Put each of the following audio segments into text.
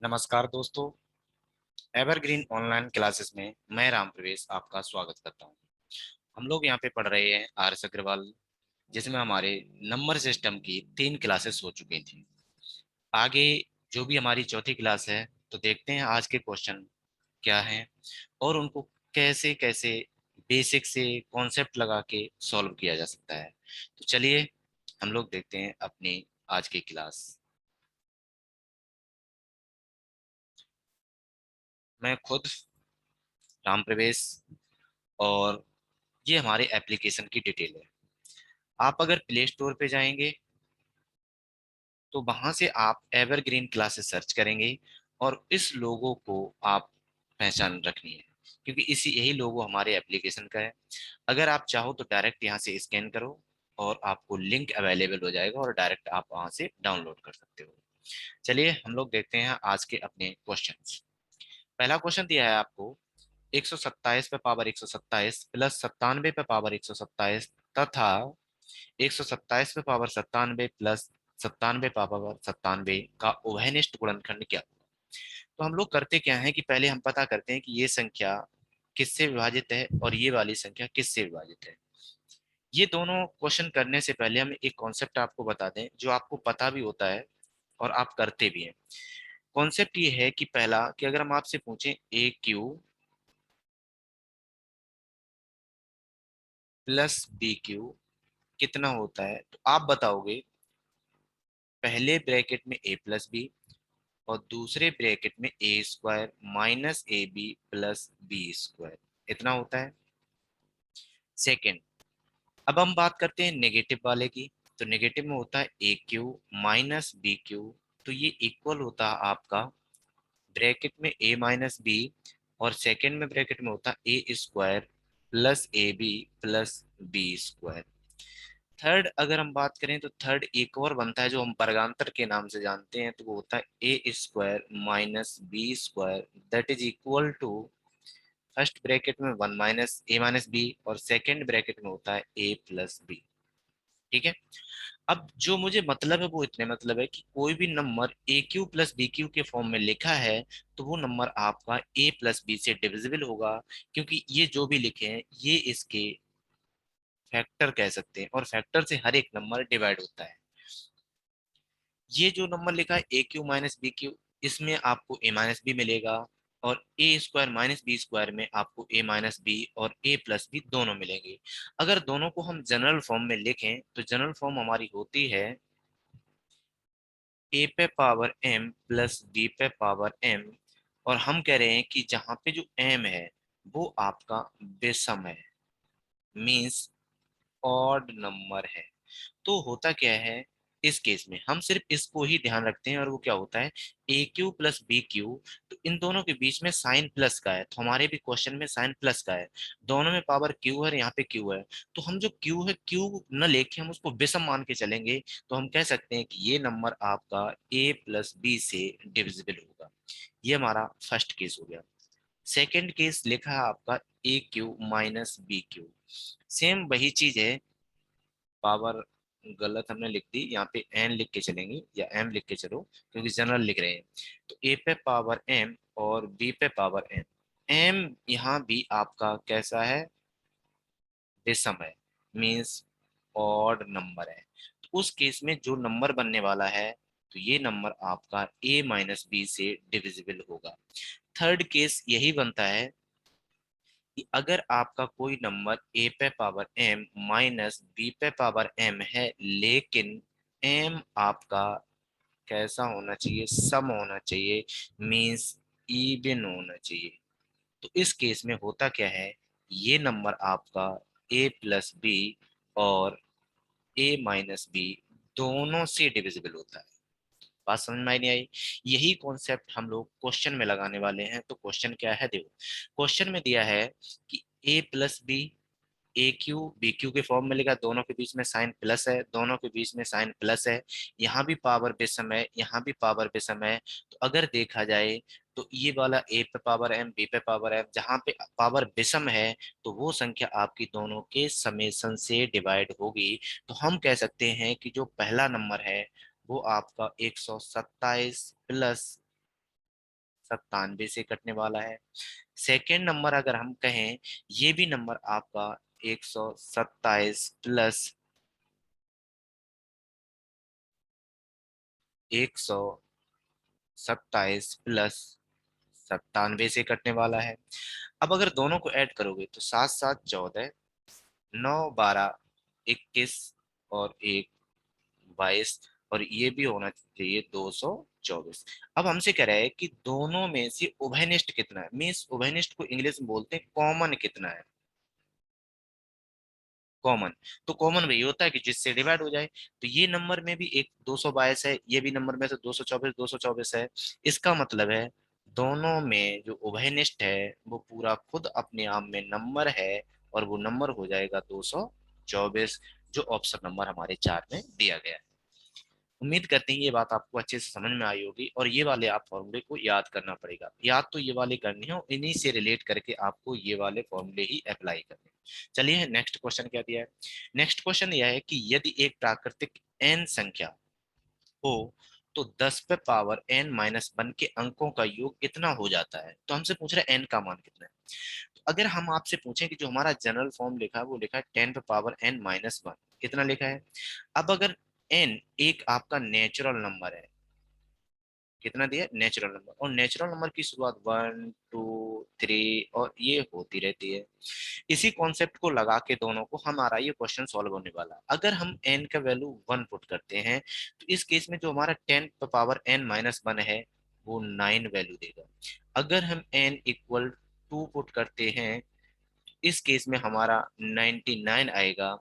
नमस्कार दोस्तों। Evergreen online classes में मैं राम प्रवेश आपका स्वागत करता हूं। हम लोग यहाँ पे पढ़ रहे हैं आर.एस. अग्रवाल, जिसमें हमारे नंबर सिस्टम की 3 क्लासेस हो चुकी थी। आगे जो भी हमारी चौथी क्लास है, तो देखते हैं आज के क्वेश्चन क्या हैं और उनको कैसे कैसे बेसिक से कॉन्सेप्ट लगा के सॉल्व किया जा सकता है। तो चलिए हम लोग देखते हैं अपनी आज की क्लास। मैं खुद राम प्रवेश, और ये हमारे एप्लीकेशन की डिटेल है। आप अगर प्ले स्टोर पे जाएंगे तो वहां से आप एवरग्रीन क्लासेस सर्च करेंगे और इस लोगो को आप पहचान रखनी है, क्योंकि इसी यही लोगो हमारे एप्लीकेशन का है। अगर आप चाहो तो डायरेक्ट यहाँ से स्कैन करो और आपको लिंक अवेलेबल हो जाएगा और डायरेक्ट आप वहां से डाउनलोड कर सकते हो। चलिए हम लोग देखते हैं आज के अपने क्वेश्चंस। पहला क्वेश्चन दिया है आपको, 127 पे पावर 127 प्लस 97 पे पावर 127 तथा 127 पे पावर 97 प्लस 97 पावर 97 का उभयनिष्ठ गुणनखंड क्या होगा। तो हम लोग करते क्या है कि पहले हम पता करते हैं कि ये संख्या किससे विभाजित है और ये वाली संख्या किससे विभाजित है। ये दोनों क्वेश्चन करने से पहले हम एक कॉन्सेप्ट आपको बता दें जो आपको पता भी होता है और आप करते भी हैं। कॉन्सेप्ट ये है कि पहला, कि अगर हम आपसे पूछें ए क्यू प्लस बी क्यू कितना होता है, तो आप बताओगे पहले ब्रैकेट में ए प्लस बी और दूसरे ब्रैकेट में A square minus A B plus B square, इतना होता है। सेकेंड, अब हम बात करते हैं नेगेटिव वाले की। तो नेगेटिव में होता है A cube minus B cube, तो ये इक्वल होता है आपका ब्रैकेट में ए माइनस बी और सेकेंड में ब्रैकेट में होता है A square plus A B plus B square. Third अगर हम बात करें तो थर्ड एक और बनता है जो हम वर्गांतर के नाम से जानते हैं, तो वो होता है A square minus B square, that is equal to first bracket में one minus A minus B और सेकेंड ब्रैकेट में होता है ए प्लस बी। ठीक है। अब जो मुझे मतलब है वो इतने मतलब है कि कोई भी number A Q plus B Q के फॉर्म में लिखा है तो वो नंबर आपका ए प्लस बी से डिविजिबल होगा, क्योंकि ये जो भी लिखे हैं ये इसके फैक्टर कह सकते हैं और फैक्टर से हर एक नंबर डिवाइड होता है। ये जो नंबर लिखा है A cube minus B Q, इसमें आपको ए माइनस बी मिलेगा और ए स्क्वायर माइनस बी स्क्वायर में आपको ए माइनस बी और ए प्लस बी दोनों मिलेंगे। अगर दोनों को हम जनरल फॉर्म में लिखें तो जनरल फॉर्म हमारी होती है ए पे पावर एम प्लस बी पे पावर एम, और हम कह रहे हैं कि जहां पे जो एम है वो आपका विषम है, मीन्स ऑड नंबर है। तो होता क्या है, इस केस में हम सिर्फ इसको ही ध्यान रखते हैं और वो क्या होता है A Q plus B cube. तो इन दोनों के बीच में साइन प्लस का है, तो हमारे भी क्वेश्चन में साइन प्लस का है। दोनों में पावर क्यू है, यहाँ पे क्यू है, तो हम जो क्यू है क्यू न लेके हम उसको विषम मान के चलेंगे, तो हम कह सकते हैं कि ये नंबर आपका ए प्लस बी से डिविजिबल होगा। ये हमारा फर्स्ट केस हो गया। सेकेंड केस लिखा है आपका A cube minus B cube, same वही चीज है, पावर गलत हमने लिख दी, यहाँ पे एन लिख के चलेंगे या एम लिख के चलो क्योंकि जनरल लिख रहे हैं। तो ए पे पावर एम और बी पे पावर एम, एम यहाँ भी आपका कैसा है, विषम है, मीन्स ऑड नंबर है। तो उस केस में जो नंबर बनने वाला है तो ये नंबर आपका ए माइनस बी से डिविजिबल होगा। थर्ड केस यही बनता है कि अगर आपका कोई नंबर ए पे पावर एम माइनस बी पे पावर एम है, लेकिन एम आपका कैसा होना चाहिए, सम होना चाहिए, मींस इवन होना चाहिए। तो इस केस में होता क्या है, ये नंबर आपका ए प्लस बी और ए माइनस बी दोनों से डिविजिबल होता है। बात समझ में नहीं आई? यही कॉन्सेप्ट हम लोग क्वेश्चन में लगाने वाले हैं। तो क्वेश्चन क्या है, देखो क्वेश्चन में दिया है कि ए प्लस बी, ए क्यू बी क्यू के फॉर्म में लिखा, दोनों के बीच में साइन प्लस है, दोनों के बीच में साइन प्लस है, यहाँ भी पावर विषम है, यहाँ भी पावर विषम है। तो अगर देखा जाए तो ये वाला ए पे पावर एम बी पे पावर एम जहाँ पे पावर विषम है, तो वो संख्या आपकी दोनों के समेसन से डिवाइड होगी। तो हम कह सकते हैं कि जो पहला नंबर है वो आपका 127 प्लस 97 से कटने वाला है। सेकेंड नंबर अगर हम कहें, ये भी नंबर आपका 127 प्लस 127 से कटने वाला है। अब अगर दोनों को ऐड करोगे तो 7 7 14, 9 12 21 और 1 22, और ये भी होना चाहिए 224। अब हमसे कह रहा है कि दोनों में से उभयनिष्ठ कितना है, मीन्स उभयनिष्ठ को इंग्लिश में बोलते हैं कॉमन कितना है। कॉमन, तो कॉमन वही होता है कि जिससे डिवाइड हो जाए। तो ये नंबर में भी एक 222 है, ये भी नंबर में से 224 है। इसका मतलब है दोनों में जो उभयनिष्ठ है वो पूरा खुद अपने आप में नंबर है, और वो नंबर हो जाएगा 224, जो ऑप्शन नंबर हमारे 4 में दिया गया है। उम्मीद करते हैं ये बात आपको अच्छे से समझ में आई होगी, और ये वाले आप फॉर्मूले को याद करना पड़ेगा। याद तो ये वाले करने हैं, और इन्हीं से रिलेट करके आपको ये वाले फॉर्मूले ही अप्लाई करने हैं। चलिए नेक्स्ट क्वेश्चन क्या दिया है। नेक्स्ट क्वेश्चन यह है कि यदि एक प्राकृतिक n संख्या हो तो 10 पे पावर n-1 के अंकों का योग कितना हो जाता है। तो हमसे पूछ रहा है n का मान कितना है। तो अगर हम आपसे पूछें कि जो हमारा जनरल फॉर्म लिखा है वो लिखा है 10 पे पावर n-1, कितना लिखा है। अब अगर n एक आपका नेचुरल नंबर है, कितना दिया, नेचुरल नंबर, और नेचुरल नंबर की शुरुआत 1 2 3 और ये होती रहती है। इसी कॉन्सेप्ट को लगा के दोनों को हमारा ये क्वेश्चन सॉल्व होने वाला। अगर हम n का वैल्यू 1 पुट करते हैं तो इस केस में जो हमारा 10 पावर n-1 है वो 9 वैल्यू देगा। अगर हम n इक्वल 2 पुट करते हैं, इस केस में हमारा 99 आएगा।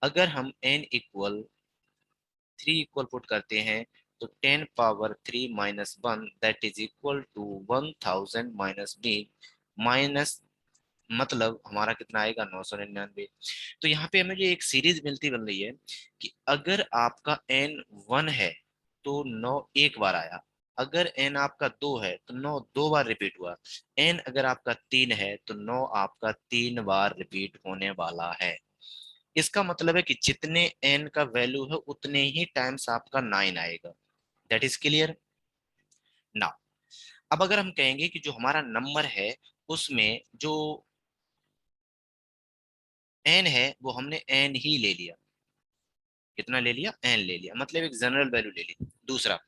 अगर हम n इक्वल 3 इक्वल पुट करते हैं तो 10 power 3-1 that is equal to 1000 minus B, minus मतलब हमारा कितना आएगा 999। तो यहाँ पे हमें जो एक सीरीज मिलती बन रही है कि अगर आपका n 1 है तो 9 एक बार आया, अगर n आपका 2 है तो 9 दो बार रिपीट हुआ, n अगर आपका 3 है तो 9 आपका 3 बार रिपीट होने वाला है। इसका मतलब है कि जितने n का वैल्यू है उतने ही टाइम्स आपका 9 आएगा। दैट इज क्लियर ना। अब अगर हम कहेंगे कि जो हमारा नंबर है उसमें जो n है वो हमने n ही ले लिया, कितना ले लिया, n ले लिया, मतलब एक जनरल वैल्यू ले ली। दूसरा,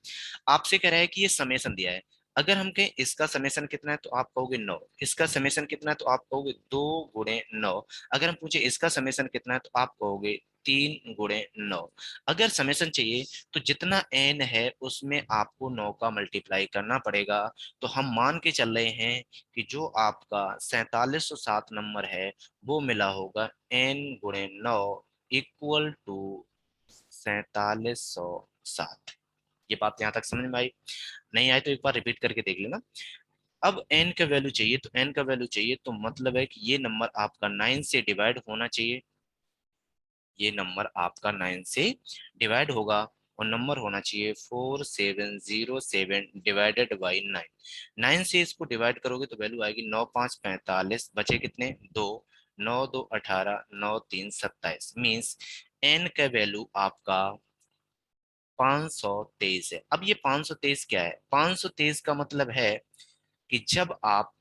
आपसे कह रहा है कि ये समेशन दिया है। अगर हम कहें इसका समेशन कितना है तो आप कहोगे 9, इसका समेशन कितना है तो आप कहोगे 2 गुणे 9। अगर हम पूछे इसका समेशन कितना है तो आप कहोगे 3 गुणे 9। अगर समेशन चाहिए तो जितना n है उसमें आपको 9 का मल्टीप्लाई करना पड़ेगा। तो हम मान के चल रहे हैं कि जो आपका 4707 नंबर है वो मिला होगा n गुणे 9 इक्वल टू 4707। ये बात यहाँ तक समझ में आई। नहीं आए तो एक बार रिपीट करके देख लेना। अब n का वैल्यू चाहिए तो n का वैल्यू चाहिए तो मतलब है कि ये नंबर आपका 9 से डिवाइड होना चाहिए, ये नंबर आपका 9 से डिवाइड होगा, और नंबर होना चाहिए 4707 डिवाइडेड बाई 9। 9 से इसको डिवाइड करोगे तो वैल्यू आएगी 9 5 45, बचे कितने, 2, 9 2 18, 9 3 27, मीन्स n का वैल्यू आपका 523 है। अब ये 523 क्या है, 523 का मतलब है कि जब आप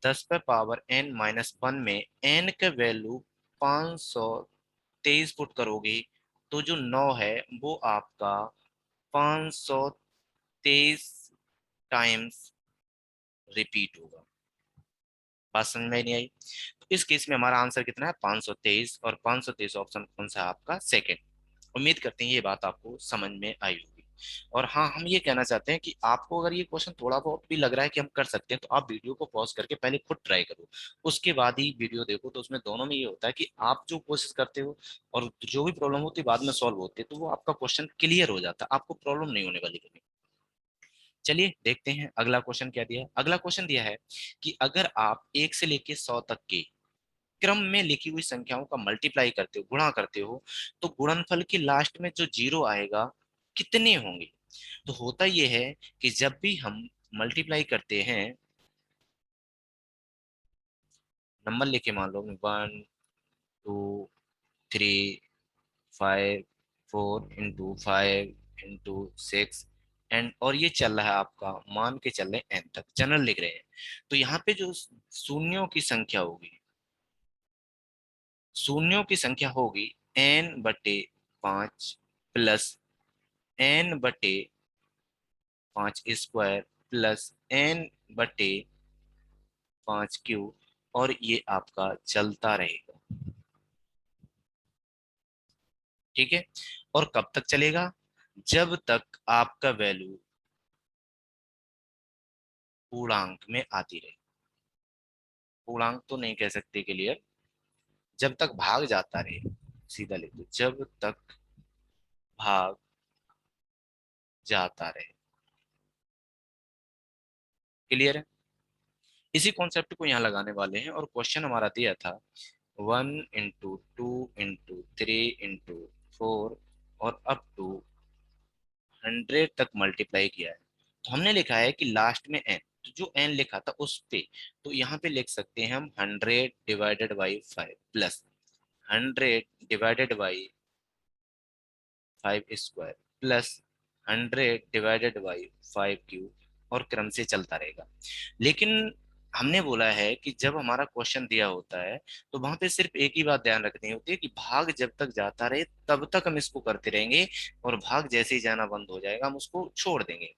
10 पे पावर n-1 में n का वैल्यू 523 पुट करोगे तो जो 9 है वो आपका 523 टाइम्स रिपीट होगा। बात समझ में नहीं आई। तो इस केस में हमारा आंसर कितना है, 523, और 523 ऑप्शन कौन सा है आपका, सेकेंड। उम्मीद करते हैं ये बात आपको समझ में आई होगी। और हाँ, हम ये कहना चाहते हैं कि आपको अगर ये क्वेश्चन थोड़ा बहुत भी लग रहा है कि हम कर सकते हैं तो आप वीडियो को पॉज करके पहले खुद ट्राई करो, उसके बाद ही वीडियो देखो। तो उसमें दोनों में ये होता है कि आप जो कोशिश करते हो और जो भी प्रॉब्लम होती है बाद में सॉल्व होती है, तो वो आपका क्वेश्चन क्लियर हो जाता है, आपको प्रॉब्लम नहीं होने वाली कभी। चलिए देखते हैं अगला क्वेश्चन क्या दिया है। अगला क्वेश्चन दिया है कि अगर आप 1 से लेके 100 तक के क्रम में लिखी हुई संख्याओं का मल्टीप्लाई करते हो, गुणा करते हो, तो गुणनफल के लास्ट में जो जीरो आएगा कितने होंगे। तो होता यह है कि जब भी हम मल्टीप्लाई करते हैं, नंबर लेके मान लो 1 2 3 5 4 इंटू 5 इंटू 6 एंड और ये चल रहा है आपका, मान के चल रहे हैं एन तक, जनरल लिख रहे हैं। तो यहाँ पे जो शून्यों की संख्या होगी, शून्यों की संख्या होगी n/5 plus n/5² plus n/5 और ये आपका चलता रहेगा। ठीक है। और कब तक चलेगा? जब तक आपका वैल्यू पूर्णांक में आती रहे। पूर्णांक तो नहीं कह सकते क्लियर, जब तक भाग जाता रहे, सीधा लिख दो, जब तक भाग जाता रहे। क्लियर है? इसी कॉन्सेप्ट को यहाँ लगाने वाले हैं और क्वेश्चन हमारा दिया था 1 × 2 × 3 × 4 और अप टू 100 तक मल्टीप्लाई किया है। तो हमने लिखा है कि लास्ट में एन, तो जो एन लिखा था उस पे, तो यहाँ पे लिख सकते हैं हम 100/5 प्लस 100/5² प्लस 100/5³ और क्रम से चलता रहेगा। लेकिन हमने बोला है कि जब हमारा क्वेश्चन दिया होता है तो वहां पे सिर्फ एक ही बात ध्यान रखनी होती है कि भाग जब तक जाता रहे तब तक हम इसको करते रहेंगे, और भाग जैसे ही जाना बंद हो जाएगा हम उसको छोड़ देंगे।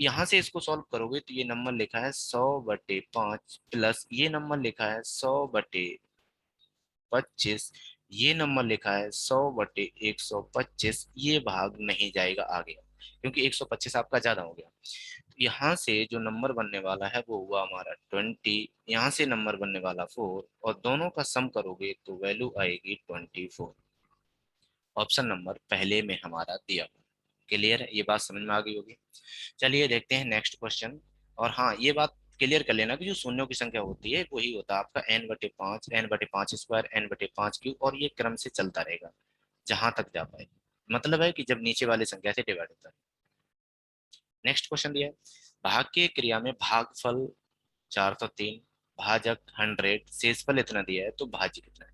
यहां से इसको सॉल्व करोगे तो ये नंबर लिखा है 100/5 प्लस ये नंबर लिखा है 100/25, ये नंबर लिखा है 100/125, ये भाग नहीं जाएगा आगे क्योंकि 125 आपका ज्यादा हो गया। तो यहाँ से जो नंबर बनने वाला है वो हुआ हमारा 20, यहाँ से नंबर बनने वाला 4 और दोनों का सम करोगे तो वैल्यू आएगी 24। ऑप्शन नंबर पहले में हमारा दिया हुआ। क्लियर है? ये बात समझ में आ गई होगी। चलिए देखते हैं नेक्स्ट क्वेश्चन। और हाँ, ये बात क्लियर कर लेना कि जो शून्यों की संख्या होती है वही होता है आपका n/5, n/5² n/5³ और ये क्रम से चलता रहेगा जहां तक जा पाए, मतलब है कि जब नीचे वाली संख्या से डिवाइड होता है। नेक्स्ट क्वेश्चन दिया है, भाग के क्रिया में भागफल 403, भाजक 100, शेषफल इतना दिया है तो भाज्य कितना है।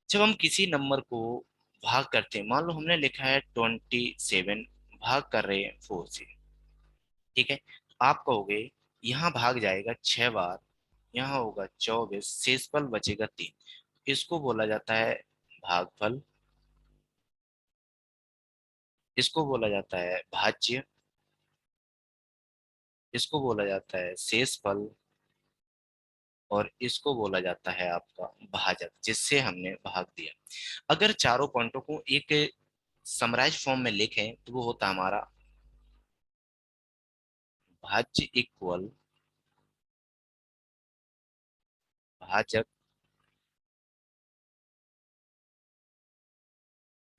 जब हम किसी नंबर को भाग करते हैं, मान लो हमने लिखा है 27, भाग कर रहे हैं 4 से। ठीक है, तो आप कहोगे यहाँ भाग जाएगा 6 बार, यहाँ होगा 24, शेषफल बचेगा 3, इसको बोला जाता है भागफल, इसको बोला जाता है भाज्य, इसको बोला जाता है शेषफल और इसको बोला जाता है आपका भाजक, जिससे हमने भाग दिया। अगर चारों पॉइंटों को एक समराइज फॉर्म में लिखें तो वो होता हमारा भाज्य इक्वल भाजक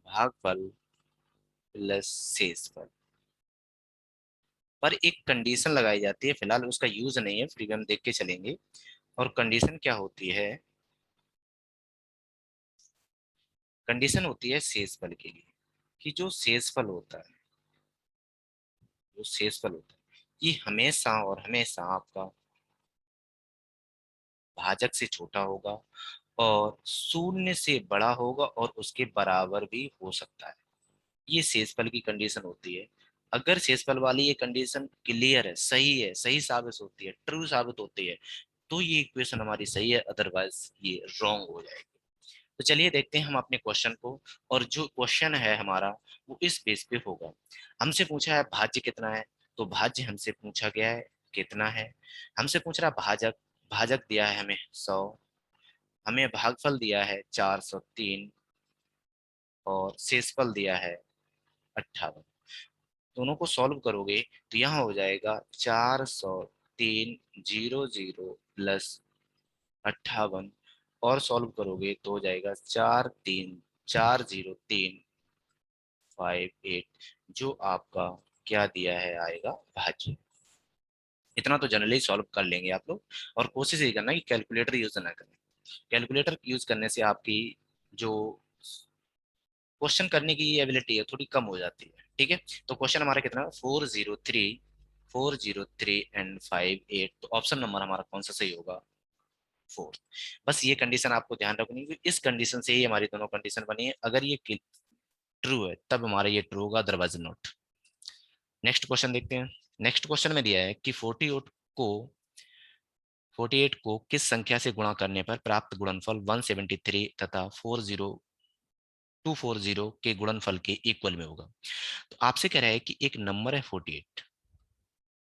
भागफल प्लस शेषफल। पर एक कंडीशन लगाई जाती है, फिलहाल उसका यूज नहीं है, फिर भी हम देख के चलेंगे। और कंडीशन क्या होती है? कंडीशन होती है शेषफल के लिए कि जो शेषफल होता है, जो शेषफल होता है ये हमेशा और हमेशा आपका भाजक से छोटा होगा और शून्य से बड़ा होगा और उसके बराबर भी हो सकता है। ये शेषफल की कंडीशन होती है। अगर शेषफल वाली ये कंडीशन क्लियर है, सही साबित होती है, ट्रू साबित होती है, तो ये इक्वेशन हमारी सही है, अदरवाइज ये रॉन्ग हो जाएगी। तो चलिए देखते हैं हम अपने क्वेश्चन को। और जो क्वेश्चन है हमारा वो इस बेस पे होगा। हमसे पूछा है भाज्य कितना है, तो भाज्य हमसे पूछा गया है कितना है। हमसे पूछ रहा भाजक, भाजक दिया है हमें 100, हमें भागफल दिया है 403 और शेषफल दिया है 58। दोनों को सॉल्व करोगे तो यहाँ हो जाएगा 403 प्लस 58, और सॉल्व करोगे तो हो जाएगा 4340358, जो आपका क्या दिया है आएगा भाज्य। इतना तो जनरली सॉल्व कर लेंगे आप लोग। और कोशिश यही करना कि कैलकुलेटर यूज ना करें। कैलकुलेटर यूज करने से आपकी जो क्वेश्चन करने की एबिलिटी है थोड़ी कम हो जाती है। ठीक है, तो क्वेश्चन हमारा कितना है 403 403 एंड 58, तो ऑप्शन नंबर हमारा कौन सा सही होगा? फोर्थ। बस ये कंडीशन आपको ध्यान रखनी है, इस कंडीशन से ही हमारी दोनों कंडीशन बनी है। अगर ये ट्रू है तब हमारा ये ट्रू होगा, अदरवाइज नॉट। नेक्स्ट क्वेश्चन देखते हैं। नेक्स्ट क्वेश्चन में दिया है कि को 48 को किस संख्या से गुणा करने पर प्राप्त गुणनफल 173 तथा 240 के गुणनफल के इक्वल में होगा। तो आपसे कह रहा है कि एक नंबर है 48,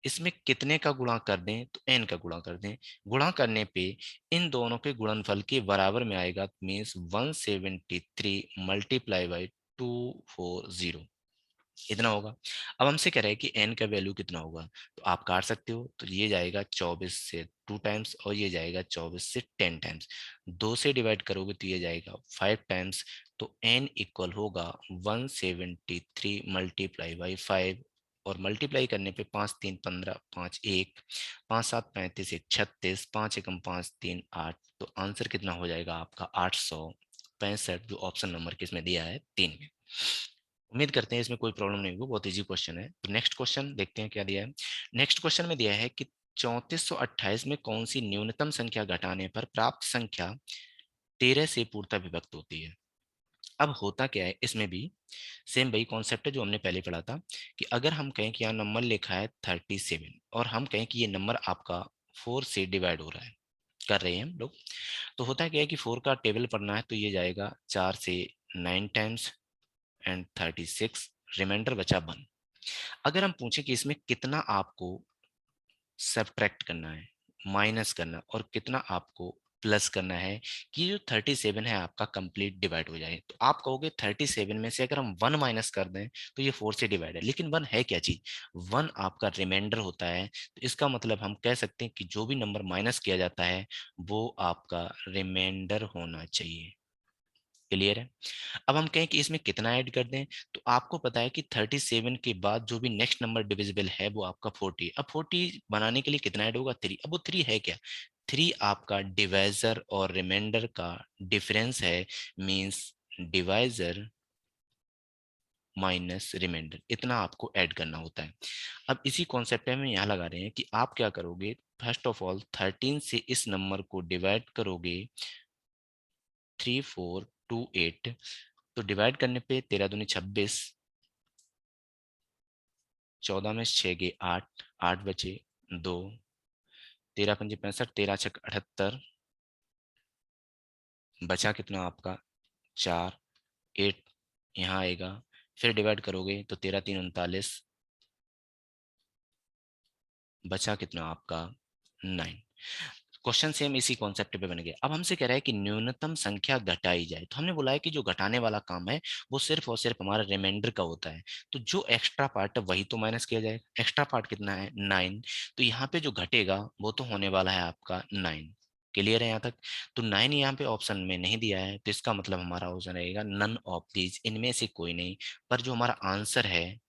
इसमें कितने का गुणा कर दें, तो n का गुणा कर दें। गुणा करने पे इन दोनों के गुणनफल के बराबर में आएगा, मीन्स 173 मल्टीप्लाई बाई 240, इतना होगा। अब हमसे कह रहा है कि n का वैल्यू कितना होगा, तो आप काट सकते हो। तो ये जाएगा 24 से 2 टाइम्स और ये जाएगा 24 से 10 टाइम्स। 2 से डिवाइड करोगे तो ये जाएगा 5 टाइम्स। तो n इक्वल होगा 173 मल्टीप्लाई बाई 5, और मल्टीप्लाई करने पे 5 3 15, 5 1, 5 7 35, 1 36, 5 एकम 5 3 8। तो आंसर कितना हो जाएगा आपका 865, जो ऑप्शन नंबर किसमें दिया है, 3 में। उम्मीद करते हैं इसमें कोई प्रॉब्लम नहीं होगी, बहुत इजी क्वेश्चन है। तो नेक्स्ट क्वेश्चन देखते हैं क्या दिया है। नेक्स्ट क्वेश्चन में दिया है कि 3428 में कौन सी न्यूनतम संख्या घटाने पर प्राप्त संख्या 13 से पूर्णतः विभक्त होती है। अब होता क्या है इसमें भी, सेम वही कॉन्सेप्ट है जो हमने पहले पढ़ा था, कि अगर हम कहें कि यहाँ नंबर लिखा है 37 और हम कहें कि ये नंबर आपका 4 से डिवाइड हो रहा है, कर रहे हैं हम लोग, तो होता क्या है कि 4 का टेबल पढ़ना है तो ये जाएगा 4 से 9 टाइम्स एंड 36, रिमाइंडर बचा 1। अगर हम पूछें कि इसमें कितना आपको सब्ट्रैक्ट करना है, माइनस करना, और कितना आपको प्लस करना है कि जो 37 है आपका कंप्लीट डिवाइड हो जाए, तो आप कहोगे 37 में से अगर हम 1 माइनस कर दें तो ये 4 से डिवाइड है। लेकिन 1 है क्या चीज, 1 आपका रिमाइंडर होता है। तो इसका मतलब हम कह सकते हैं कि जो भी नंबर माइनस किया जाता है वो आपका रिमाइंडर होना चाहिए। क्लियर है। अब हम कहें कि इसमें कितना ऐड कर दें, तो आपको पता है कि 37 के बाद जो भी नेक्स्ट नंबर डिविजिबल है वो आपका 40। अब 40 बनाने के लिए कितना ऐड होगा, 3। अब वो 3 है क्या, 3 आपका डिवाइजर और रिमाइंडर का डिफरेंस है, मींस डिवाइजर माइनस रिमाइंडर, इतना आपको ऐड करना होता है। अब इसी कॉन्सेप्ट में हम यहाँ लगा रहे हैं कि आप क्या करोगे, फर्स्ट ऑफ ऑल 13 से इस नंबर को डिवाइड करोगे, 3428, तो डिवाइड करने पे 13 दूनी 26, 14 में 6 गए 8, 8 बचे 2, 13 पंजे 65, 13 छक 78, बचा कितना आपका 4, 8 यहाँ आएगा। फिर डिवाइड करोगे तो 13 3 39, बचा कितना आपका 9। क्वेश्चन सेम इसी कॉन्सेप्ट पे बन गया। अब हमसे कह रहा है कि न्यूनतम संख्या घटाई जाए, तो हमने बोला है कि जो घटाने वाला काम है वो सिर्फ और सिर्फ हमारा रिमाइंडर का होता है। तो जो एक्स्ट्रा पार्ट है वही तो माइनस किया जाए। एक्स्ट्रा पार्ट कितना है, 9। तो यहाँ पे जो घटेगा वो तो होने वाला है आपका 9। क्लियर है यहाँ तक। तो 9 यहाँ पे ऑप्शन में नहीं दिया है, तो इसका मतलब हमारा ऑप्शन रहेगा नन ऑफ दीज, इनमें से कोई नहीं। पर जो हमारा आंसर है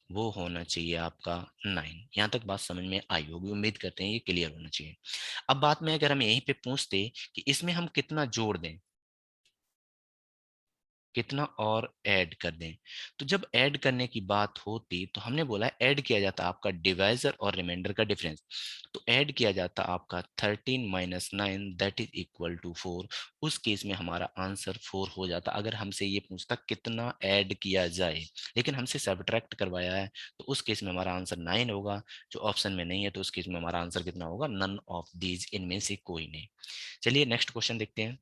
वो होना चाहिए आपका 9। यहाँ तक बात समझ में आई होगी, उम्मीद करते हैं ये क्लियर होना चाहिए। अब बात में अगर हम यहीं पे पूछते कि इसमें हम कितना जोड़ दें, कितना और ऐड कर दें, तो जब ऐड करने की बात होती तो हमने बोला ऐड किया जाता आपका डिवाइजर और रिमाइंडर का डिफरेंस। तो ऐड किया जाता आपका 13 minus 9 that is equal to 4। उस केस में हमारा आंसर 4 हो जाता अगर हमसे ये पूछता कितना ऐड किया जाए। लेकिन हमसे सब्ट्रैक्ट करवाया है, तो उस केस में हमारा आंसर 9 होगा। जो ऑप्शन में नहीं है तो उस केस में हमारा आंसर कितना होगा, नन ऑफ दीज, इनमें से कोई नहीं। चलिए नेक्स्ट क्वेश्चन देखते हैं।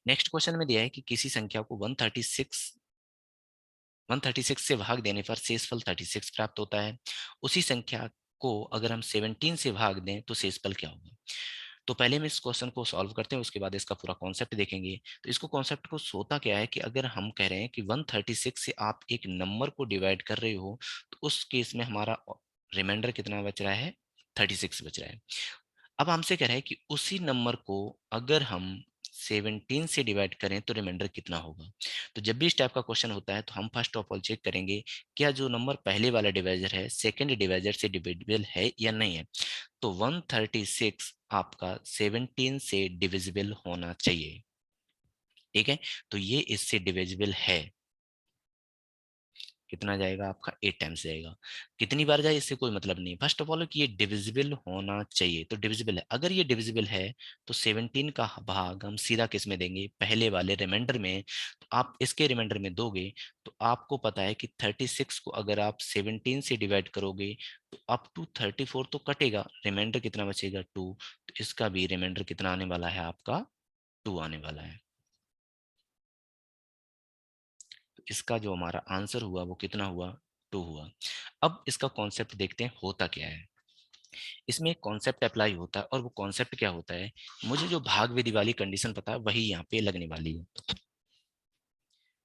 नेक्स्ट क्वेश्चन में दिया है कि किसी संख्या को 136 से भाग देने पर शेषफल 36 प्राप्त होता है। उसी संख्या को अगर हम 17 से भाग दें तो शेषफल क्या होगा। तो पहले हम इस क्वेश्चन को सॉल्व करते हैं, उसके बाद इसका पूरा कॉन्सेप्ट देखेंगे। तो इसको कॉन्सेप्ट को सोता क्या है कि अगर हम कह रहे हैं कि 136 से आप एक नंबर को डिवाइड कर रहे हो, तो उस केस में हमारा रिमाइंडर कितना बच रहा है, 36 बच रहा है। अब हमसे कह रहा है कि उसी नंबर को अगर हम 17 से डिवाइड करें तो रिमाइंडर कितना होगा। तो जब भी इस टाइप का क्वेश्चन होता है तो हम फर्स्ट ऑफ ऑल चेक करेंगे क्या जो नंबर पहले वाला डिवाइजर है सेकंड डिवाइजर से डिविजिबल है या नहीं है। तो 136 आपका 17 से डिविजिबल होना चाहिए। ठीक है, तो ये इससे डिविजिबल है। कितना जाएगा आपका 8 टाइम्स जाएगा। कितनी बार जाए इससे कोई मतलब नहीं, फर्स्ट ऑफ ऑल कि ये डिविजिबल होना चाहिए, तो डिविजिबल है। अगर ये डिविजिबल है तो 17 का भाग हम सीधा किस में देंगे, पहले वाले रिमाइंडर में। तो आप इसके रिमाइंडर में दोगे तो आपको पता है कि 36 को अगर आप 17 से डिवाइड करोगे तो अप टू 34 तो कटेगा, रिमाइंडर कितना बचेगा 2। तो इसका भी रिमाइंडर कितना आने वाला है आपका 2 आने वाला है। तो इसका जो हमारा आंसर हुआ वो कितना हुआ, 2 हुआ। अब इसका कॉन्सेप्ट देखते हैं होता क्या है। इसमें एक कॉन्सेप्ट अप्लाई होता है और वो कॉन्सेप्ट क्या होता है, मुझे जो भाग विधि वाली कंडीशन पता है वही यहाँ पे लगने वाली है। तो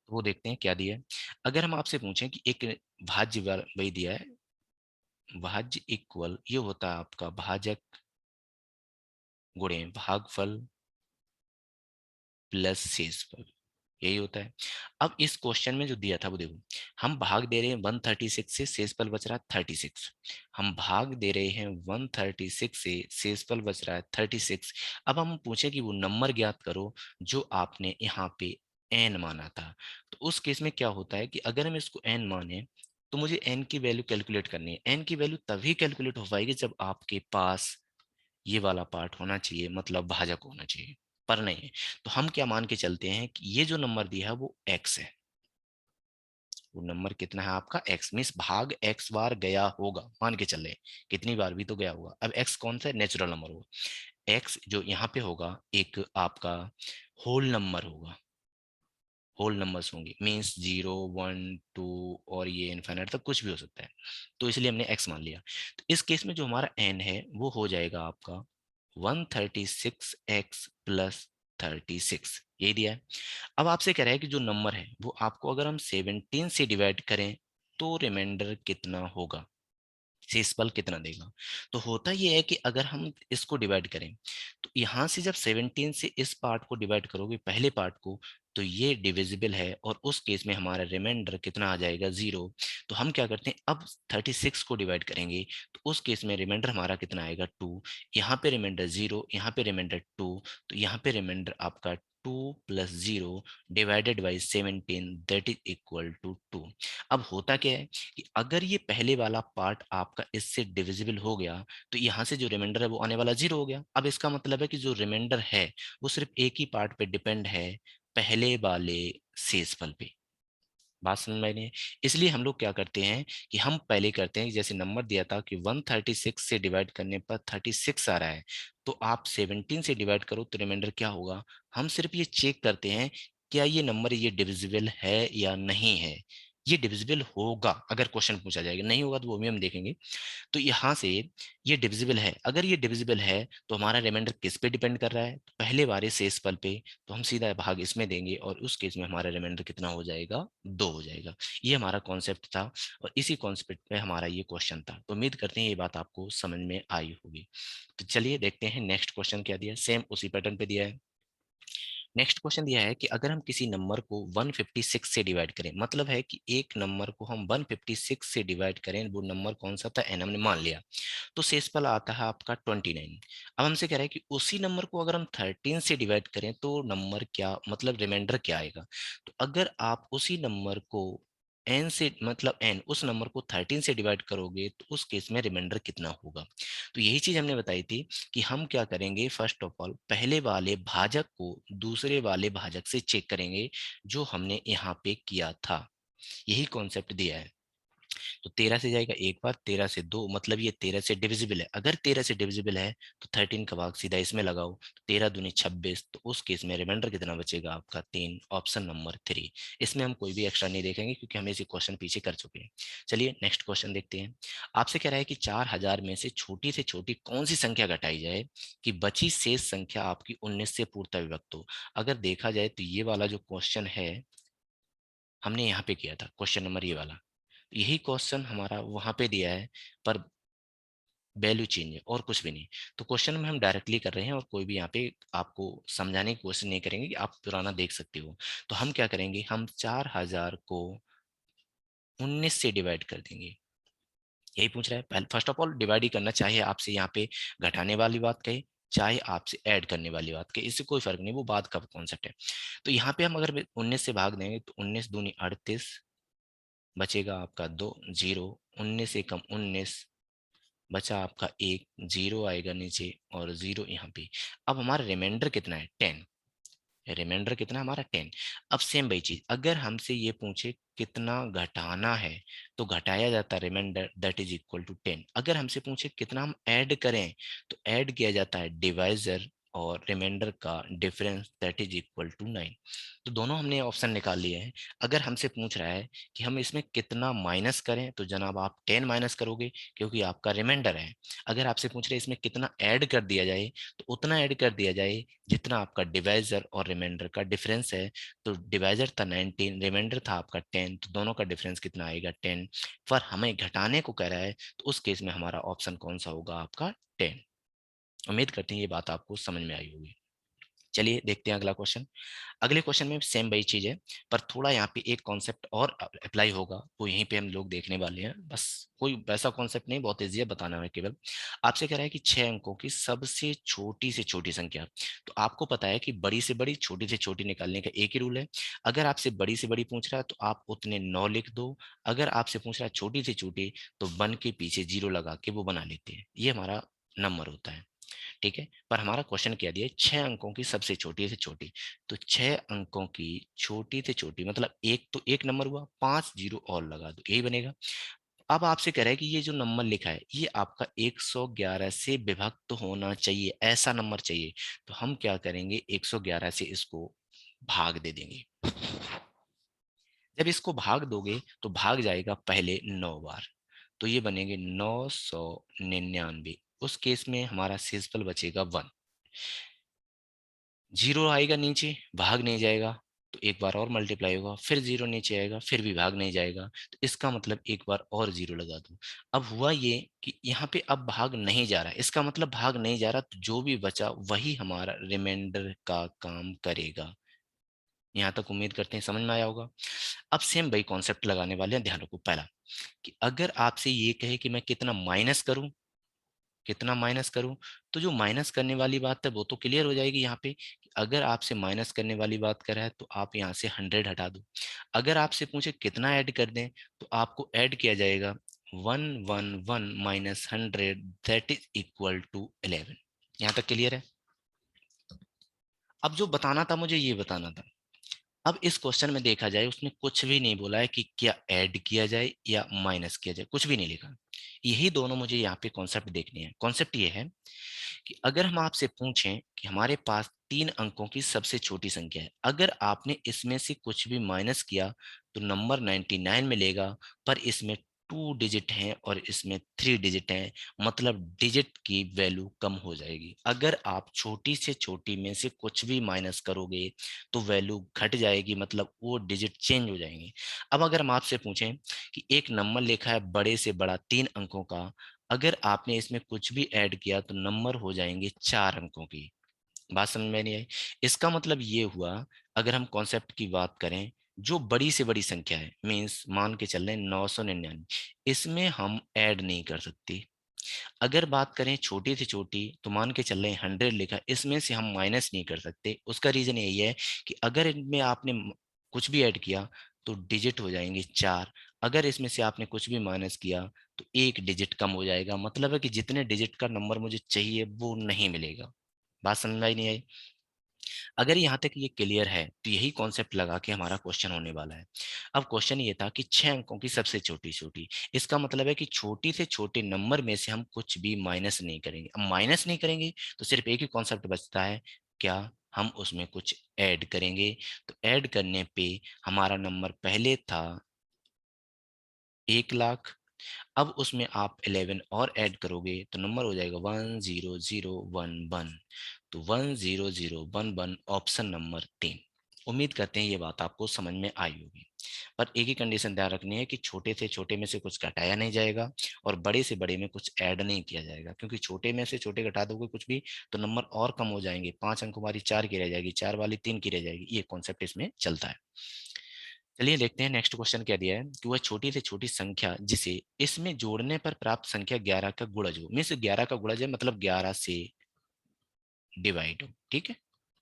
वो देखते हैं क्या दिया है। अगर हम आपसे पूछें कि एक भाज्य वही दिया है, भाज्य इक्वल ये होता है आपका भाजक गुणे भागफल प्लस शेषफल, यही होता है। अब इस क्वेश्चन में जो दिया था वो देखो, हम भाग दे रहे हैं 136 से, शेषफल बच रहा है 36। हम भाग दे रहे हैं 136 से, शेषफल बच रहा है 36। अब हम पूछे कि वो नंबर ज्ञात करो जो आपने यहाँ पे n माना था। तो उस केस में क्या होता है कि अगर हम इसको n माने तो मुझे n की वैल्यू कैलकुलेट करनी है। n की वैल्यू तभी कैलकुलेट हो पाएगी जब आपके पास ये वाला पार्ट होना चाहिए, मतलब भाजक होना चाहिए, पर नहीं है। तो हम क्या मान के चलते हैं कि ये जो नंबर दिया है वो x है। वो नंबर कितना है आपका x, मीन्स भाग x बार गया होगा, मान के चले कितनी बार भी तो गया होगा। अब x कौन सा है, नेचुरल नंबर होगा। x जो यहाँ पे होगा एक आपका होल नंबर होगा, होल नंबर्स होंगे, मीन्स 0 1 2 और ये इनफाइनाइट तक कुछ भी हो सकता है। तो इसलिए हमने x मान लिया। तो इस केस में जो हमारा n है वो हो जाएगा आपका 136x प्लस 36, यही दिया है। अब आपसे कह रहा है कि जो नंबर है वो आपको अगर हम 17 से डिवाइड करें तो रिमाइंडर कितना होगा, शेषफल कितना देगा। तो होता ये है कि अगर हम इसको डिवाइड करें तो यहां से जब 17 से इस पार्ट को डिवाइड करोगे पहले पार्ट को, तो ये डिविजिबल है और उस केस में हमारा रिमाइंडर कितना आ जाएगा 0। तो हम क्या करते हैं, अब 36 को डिवाइड करेंगे तो उस केस में रिमाइंडर हमारा कितना आएगा 2। यहाँ पे रिमाइंडर 0, यहाँ पे रिमाइंडर 2, तो यहाँ पे रिमाइंडर आपका 2 plus 0 divided by 17 that is equal to 2। अब होता क्या है कि अगर ये पहले वाला पार्ट आपका इससे डिविजिबल हो गया तो यहाँ से जो रिमाइंडर है वो आने वाला 0 हो गया। अब इसका मतलब है कि जो रिमाइंडर है वो सिर्फ एक ही पार्ट पे डिपेंड है, पहले वाले शेषफल पे। बात समझ में आई नहीं? इसलिए हम लोग क्या करते हैं कि हम पहले करते हैं, जैसे नंबर दिया था कि 136 से डिवाइड करने पर 36 आ रहा है, तो आप 17 से डिवाइड करो तो रिमाइंडर क्या होगा। हम सिर्फ ये चेक करते हैं क्या ये नंबर ये डिविजिबल है या नहीं है। ये डिविजिबल होगा अगर क्वेश्चन पूछा जाएगा, नहीं होगा तो वो भी हम देखेंगे। तो यहाँ से ये डिविजिबल है, अगर ये डिविजिबल है तो हमारा रिमाइंडर किस पे डिपेंड कर रहा है, तो पहले वाले शेषफल पे। तो हम सीधा भाग इसमें देंगे और उस केस में हमारा रिमाइंडर कितना हो जाएगा, 2 हो जाएगा। ये हमारा कॉन्सेप्ट था और इसी कॉन्सेप्ट पे हमारा ये क्वेश्चन था। तो उम्मीद करते हैं ये बात आपको समझ में आई होगी। तो चलिए देखते हैं नेक्स्ट क्वेश्चन क्या दिया है, सेम उसी पैटर्न पे दिया है। नेक्स्ट क्वेश्चन दिया है कि अगर हम किसी नंबर को 156 से डिवाइड करें, मतलब है कि एक नंबर को हम 156 से डिवाइड करें, वो नंबर कौन सा था, एन हमने मान लिया, तो शेषफल आता है आपका 29। अब हमसे कह रहा है कि उसी नंबर को अगर हम 13 से डिवाइड करें तो नंबर क्या, मतलब रिमाइंडर क्या आएगा। तो अगर आप उसी नंबर को एन से, मतलब एन उस नंबर को 13 से डिवाइड करोगे तो उस केस में रिमाइंडर कितना होगा। तो यही चीज हमने बताई थी कि हम क्या करेंगे, फर्स्ट ऑफ ऑल पहले वाले भाजक को दूसरे वाले भाजक से चेक करेंगे जो हमने यहाँ पे किया था। यही कॉन्सेप्ट दिया है। तो 13 से जाएगा एक बार, 13 से 2, मतलब ये 13 से डिविजिबल है। अगर 13 से डिविजिबल है तो 13 का भाग सीधा इसमें लगाओ, तो 13 दूनी 26, तो उस केस में रिमाइंडर कितना बचेगा आपका 3, ऑप्शन नंबर 3। इसमें हम कोई भी एक्स्ट्रा नहीं देखेंगे क्योंकि हम इसे क्वेश्चन पीछे कर चुके हैं। चलिए नेक्स्ट क्वेश्चन देखते हैं। आपसे कह रहा है कि 4000 में से छोटी कौन सी संख्या घटाई जाए कि बची शेष संख्या आपकी 19 से पूर्णतः विभक्त हो। अगर देखा जाए तो ये वाला जो क्वेश्चन है हमने यहाँ पे किया था, क्वेश्चन नंबर ये वाला, यही क्वेश्चन हमारा वहां पे दिया है, पर वैल्यू चेंज है और कुछ भी नहीं। तो क्वेश्चन में हम डायरेक्टली कर रहे हैं और कोई भी यहाँ पे आपको समझाने की कोशिश नहीं करेंगे कि आप पुराना देख सकते हो। तो हम क्या करेंगे, हम 4000 को 19 से डिवाइड कर देंगे। यही पूछ रहा है, पहले फर्स्ट ऑफ ऑल डिवाइड ही करना, चाहे आपसे यहाँ पे घटाने वाली बात कहे चाहे आपसे ऐड करने वाली बात कहे, इससे कोई फर्क नहीं, वो बात का कॉन्सेप्ट है। तो यहाँ पे हम अगर 19 से भाग देंगे तो 19 दूनी 38, बचेगा आपका 2 0, 19 से कम 19, बचा आपका 1, 0 आएगा नीचे और 0 यहाँ पे। अब हमारा रिमाइंडर कितना है 10, रिमाइंडर कितना है हमारा 10। अब सेम वही चीज अगर हमसे ये पूछे कितना घटाना है तो घटाया जाता है remainder that is equal to 10। अगर हमसे पूछे कितना हम ऐड करें तो ऐड किया जाता है डिवाइजर और रिमाइंडर का difference that is equal to 9। तो दोनों हमने ऑप्शन निकाल लिए हैं। अगर हमसे पूछ रहा है कि हम इसमें कितना माइनस करें तो जनाब आप 10 माइनस करोगे क्योंकि आपका रिमाइंडर है। अगर आपसे पूछ रहे हैं इसमें कितना ऐड कर दिया जाए तो उतना ऐड कर दिया जाए जितना आपका डिवाइजर और रिमाइंडर का डिफरेंस है। तो डिवाइजर था 19, रिमाइंडर था आपका 10, तो दोनों का डिफरेंस कितना आएगा 10। पर हमें घटाने को कह रहा है तो उस केस में हमारा ऑप्शन कौन सा होगा आपका 10। उम्मीद करते हैं ये बात आपको समझ में आई होगी। चलिए देखते हैं अगला क्वेश्चन। अगले क्वेश्चन में सेम वही चीज है पर थोड़ा यहाँ पे एक कॉन्सेप्ट और अप्लाई होगा वो यहीं पे हम लोग देखने वाले हैं। बस कोई वैसा कॉन्सेप्ट नहीं, बहुत ईजी है बताना है केवल। आपसे कह रहा है कि 6 अंकों की सबसे छोटी से छोटी संख्या। तो आपको पता है कि बड़ी से बड़ी छोटी से छोटी निकालने का एक ही रूल है। अगर आपसे बड़ी से बड़ी पूछ रहा है तो आप उतने 9 लिख दो। अगर आपसे पूछ रहा है छोटी से छोटी तो 1 के पीछे 0 लगा के वो बना लेते हैं, ये हमारा नंबर होता है। ठीक है, पर हमारा क्वेश्चन क्या दिया है 6 अंकों की सबसे छोटी से छोटी। तो 6 अंकों की छोटी से छोटी मतलब एक तो एक नंबर हुआ, 5 जीरो और लगा दो, यही बनेगा। अब आपसे कह रहा है कि ये जो नंबर लिखा है ये आपका 111 से विभक्त होना चाहिए, ऐसा नंबर चाहिए। तो हम क्या करेंगे 111 से इसको भाग दे देंगे। जब इसको भाग दोगे तो भाग जाएगा पहले 9 बार, तो ये बनेंगे 999। उस केस में हमारा शेषफल बचेगा 1। 0 आएगा नीचे, भाग नहीं जाएगा, तो एक बार और मल्टीप्लाई होगा, फिर 0 नीचे आएगा, फिर भी भाग नहीं जाएगा, तो इसका मतलब एक बार और 0 लगा दो। अब हुआ ये कि यहाँ पे अब भाग नहीं जा रहा है, इसका मतलब भाग नहीं जा रहा, तो जो भी बचा वही हमारा रिमाइंडर का काम करेगा। यहाँ तक उम्मीद करते हैं समझ में आया होगा। अब सेम वही कॉन्सेप्ट लगाने वाले हैं, ध्यान रखो। पहला कि अगर आपसे ये कहे कि मैं कितना माइनस करूं, कितना माइनस करूं, तो जो माइनस करने वाली बात है वो तो क्लियर हो जाएगी यहाँ पे कि अगर आपसे माइनस करने वाली बात कर रहा है तो आप यहाँ से 100 हटा दो। अगर आपसे पूछे कितना ऐड कर दें तो आपको ऐड किया जाएगा 111 minus 100 that is equal to 11। यहाँ तक क्लियर है। अब जो बताना था मुझे ये बताना था। अब इस क्वेश्चन में देखा जाए उसने कुछ भी नहीं बोला है कि क्या ऐड किया जाए या माइनस किया जाए, कुछ भी नहीं लिखा। यही दोनों मुझे यहाँ पे कॉन्सेप्ट देखने हैं। कॉन्सेप्ट ये है कि अगर हम आपसे पूछें कि हमारे पास 3 अंकों की सबसे छोटी संख्या है, अगर आपने इसमें से कुछ भी माइनस किया तो नंबर 99 मिलेगा, पर इसमें 2 डिजिट हैं और इसमें 3 डिजिट हैं, मतलब डिजिट की वैल्यू कम हो जाएगी। अगर आप छोटी से छोटी में से कुछ भी माइनस करोगे तो वैल्यू घट जाएगी, मतलब वो डिजिट चेंज हो जाएंगे। अब अगर हम आपसे पूछें कि एक नंबर लिखा है बड़े से बड़ा 3 अंकों का, अगर आपने इसमें कुछ भी ऐड किया तो नंबर हो जाएंगे 4 अंकों की। बात समझ में नहीं आई। इसका मतलब ये हुआ, अगर हम कॉन्सेप्ट की बात करें, जो बड़ी से बड़ी संख्या है मीन्स मान के चल रहे हैं 999, इसमें हम ऐड नहीं कर सकते। अगर बात करें छोटी से छोटी तो मान के चल रहे हैं 100 लिखा, इसमें से हम माइनस नहीं कर सकते। उसका रीजन यही है कि अगर इनमें आपने कुछ भी ऐड किया तो डिजिट हो जाएंगे 4। अगर इसमें से आपने कुछ भी माइनस किया तो एक डिजिट कम हो जाएगा, मतलब है कि जितने डिजिट का नंबर मुझे चाहिए वो नहीं मिलेगा। बात समझ में आई नहीं आई। अगर यहाँ तक ये क्लियर है तो यही कॉन्सेप्ट लगा के हमारा क्वेश्चन होने वाला है। अब क्वेश्चन ये था कि 6 अंकों की सबसे छोटी छोटी, इसका मतलब है कि छोटी से छोटे नंबर में से हम कुछ भी माइनस नहीं करेंगे। अब माइनस नहीं करेंगे तो सिर्फ एक ही कॉन्सेप्ट बचता है, क्या हम उसमें कुछ ऐड करेंगे। तो ऐड करने पे हमारा नंबर पहले था 1 लाख, अब उसमें आप 11 और ऐड करोगे तो नंबर हो जाएगा 10011। तो 10011 ऑप्शन नंबर 3। उम्मीद करते हैं ये बात आपको समझ में आई होगी। पर एक ही कंडीशन ध्यान रखनी है कि छोटे से छोटे में से कुछ घटाया नहीं जाएगा और बड़े से बड़े में कुछ ऐड नहीं किया जाएगा, क्योंकि छोटे में से छोटे घटा दोगे कुछ भी तो नंबर और कम हो जाएंगे। 5 अंक वाली 4 की रह जाएगी, 4 वाली 3 की रह जाएगी, ये कॉन्सेप्ट इसमें चलता है। चलिए देखते हैं नेक्स्ट क्वेश्चन क्या दिया है कि वह छोटी से छोटी संख्या जिसे इसमें जोड़ने पर प्राप्त संख्या 11 का गुणज हो, मीन्स 11 का गुणज है मतलब 11 से डिवाइड हो। ठीक है,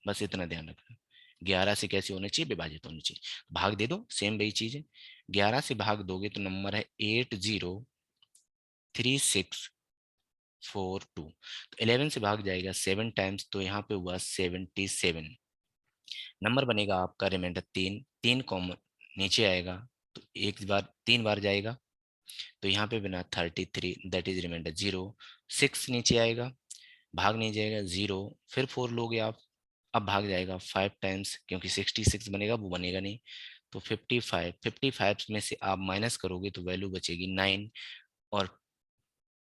बस इतना ध्यान रखना, 11 से कैसे होने चाहिए, विभाजित होने चाहिए। भाग दे दो, सेम वही चीज है। 11 से भाग दोगे तो नंबर है 803642। तो 11 से भाग जाएगा 7 टाइम्स, तो यहाँ पे हुआ 77। नंबर बनेगा आपका रिमाइंडर 3, 3 कॉमन नीचे आएगा तो एक बार 3 बार जाएगा, तो यहाँ पे बना 33, दैट इज रिमाइंडर 0। 6 नीचे आएगा, भाग नहीं जाएगा 0, फिर 4 लोगे आप, अब भाग जाएगा 5 टाइम्स, क्योंकि 66 बनेगा वो बनेगा नहीं, तो 55। 55 में से आप माइनस करोगे तो वैल्यू बचेगी 9, और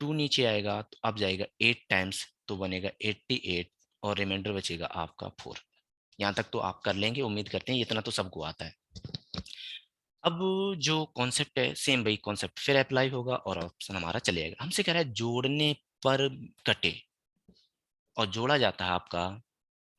2 नीचे आएगा तो अब जाएगा 8 टाइम्स, तो बनेगा 88, और रिमाइंडर बचेगा आपका 4। यहाँ तक तो आप कर लेंगे, उम्मीद करते हैं, इतना तो सबको आता है। अब जो कॉन्सेप्ट है सेम वही कॉन्सेप्ट फिर अप्लाई होगा और ऑप्शन हमारा चलेगा। हमसे कह रहा है जोड़ने पर कटे, और जोड़ा जाता है आपका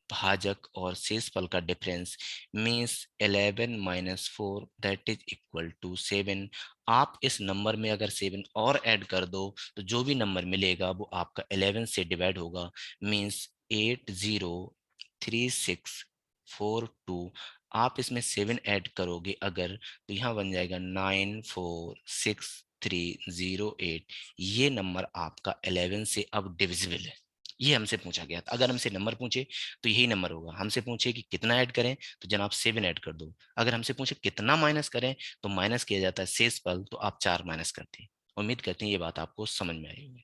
भाजक और शेषफल का difference, means 11 - 4 that is equal to 7। आप इस नंबर में अगर 7 और ऐड कर दो तो जो भी नंबर मिलेगा वो आपका 11 से डिवाइड होगा, मीन्स 803642। आप इसमें 7 ऐड करोगे अगर, तो यहाँ बन जाएगा 946308। ये नंबर आपका 11 से अब डिविजिबल है। ये हमसे पूछा गया था। अगर हमसे नंबर पूछे तो यही नंबर होगा। हमसे पूछे कि कितना ऐड करें तो जनाब 7 ऐड कर दो। अगर हमसे पूछे कितना माइनस करें तो माइनस किया जाता है शेष पल, तो आप 4 माइनस करते हैं। उम्मीद करते हैं ये बात आपको समझ में आई होगी।